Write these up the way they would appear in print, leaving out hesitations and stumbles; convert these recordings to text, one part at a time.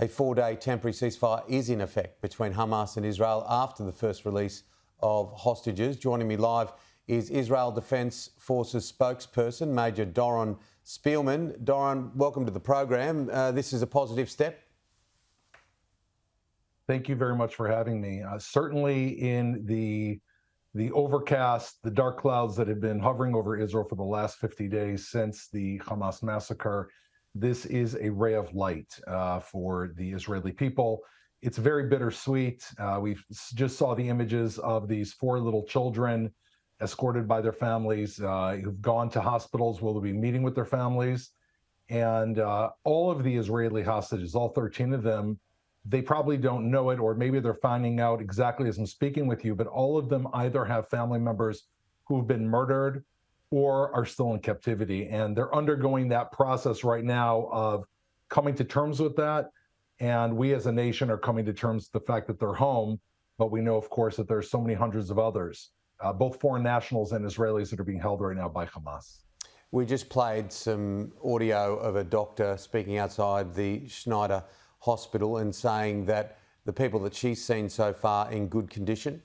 A 4-day temporary ceasefire is in effect between Hamas and Israel after the first release of hostages. Joining me live is Israel Defence Forces spokesperson, Major Doron Spielman. Doron, welcome to the program. This is a positive step. Thank you very much for having me. Certainly in the overcast, the dark clouds that have been hovering over Israel for the last 50 days since the Hamas massacre, this is a ray of light for the Israeli people. It's very bittersweet. We just saw the images of these 4 little children escorted by their families who've gone to hospitals where they'll be meeting with their families. And all of the Israeli hostages, all 13 of them, they probably don't know it, or maybe they're finding out exactly as I'm speaking with you, but all of them either have family members who've been murdered or are still in captivity. And they're undergoing that process right now of coming to terms with that. And we as a nation are coming to terms with the fact that they're home. But we know, of course, that there's so many hundreds of others, both foreign nationals and Israelis, that are being held right now by Hamas. We just played some audio of a doctor speaking outside the Schneider Hospital and saying that the people that she's seen so far are in good condition.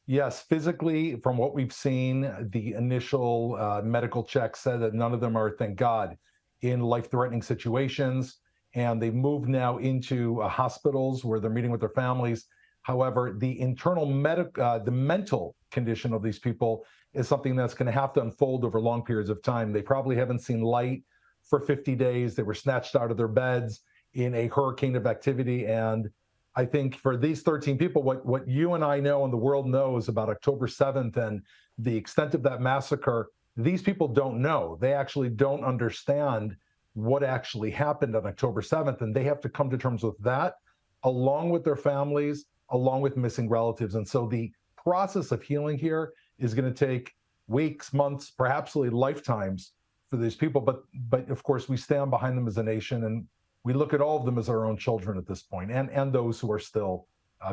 Yes, physically, from what we've seen, the initial medical check said that none of them are, thank God, in life-threatening situations. And they've moved now into hospitals where they're meeting with their families. However, the internal the mental condition of these people is something that's going to have to unfold over long periods of time. They probably haven't seen light for 50 days. They were snatched out of their beds in a hurricane of activity. And I think for these 13 people, what you and I know and the world knows about October 7th and the extent of that massacre, these people don't know. They actually don't understand what actually happened on October 7th. And they have to come to terms with that, along with their families, along with missing relatives. And so the process of healing here is going to take weeks, months, perhaps lifetimes for these people. But of course, we stand behind them as a nation, and we look at all of them as our own children at this point, and those who are still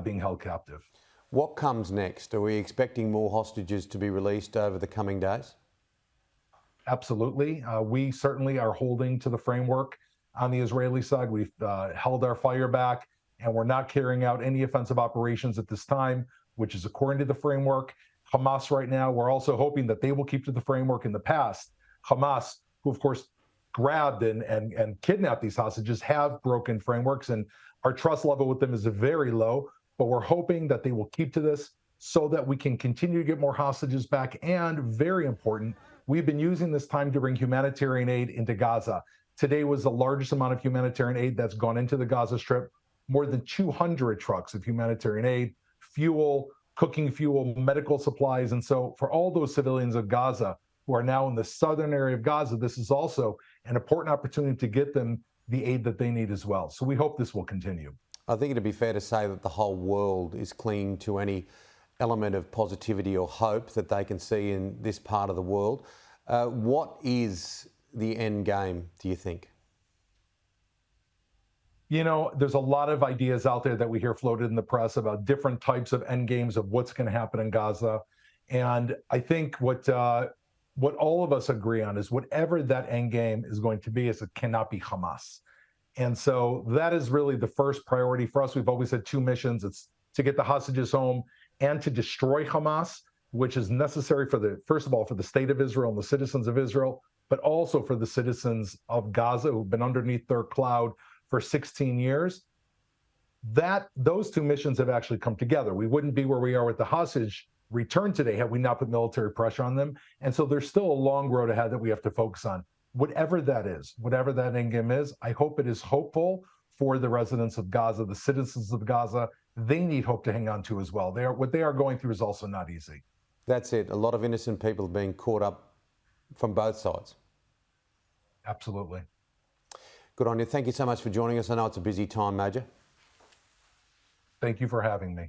being held captive. What comes next? Are we expecting more hostages to be released over the coming days? Absolutely. We certainly are holding to the framework on the Israeli side. We've held our fire back, and we're not carrying out any offensive operations at this time, which is according to the framework. Hamas right now, we're also hoping that they will keep to the framework. In the past, Hamas, who of course grabbed and kidnapped these hostages, have broken frameworks, and our trust level with them is very low. But we're hoping that they will keep to this so that we can continue to get more hostages back. And very important, we've been using this time to bring humanitarian aid into Gaza. Today was the largest amount of humanitarian aid that's gone into the Gaza Strip. More than 200 trucks of humanitarian aid, fuel, cooking fuel, medical supplies. And so for all those civilians of Gaza who are now in the southern area of Gaza, this is also an important opportunity to get them the aid that they need as well. So we hope this will continue. I think it'd be fair to say that the whole world is clinging to any element of positivity or hope that they can see in this part of the world. What is the end game, do you think? You know, there's a lot of ideas out there that we hear floated in the press about different types of end games of what's going to happen in Gaza. And I think what all of us agree on is whatever that end game is going to be, is it cannot be Hamas. And so that is really the first priority for us. We've always had 2 missions. It's to get the hostages home and to destroy Hamas, which is necessary for first of all, for the state of Israel and the citizens of Israel, but also for the citizens of Gaza who've been underneath their cloud for 16 years. Those 2 missions have actually come together. We wouldn't be where we are with the hostage return today had we not put military pressure on them. And so there's still a long road ahead that we have to focus on. Whatever that is, whatever that end game is, I hope it is hopeful for the residents of Gaza, the citizens of Gaza. They need hope to hang on to as well. What they are going through is also not easy. That's it. A lot of innocent people being caught up from both sides. Absolutely. Good on you. Thank you so much for joining us. I know it's a busy time, Major. Thank you for having me.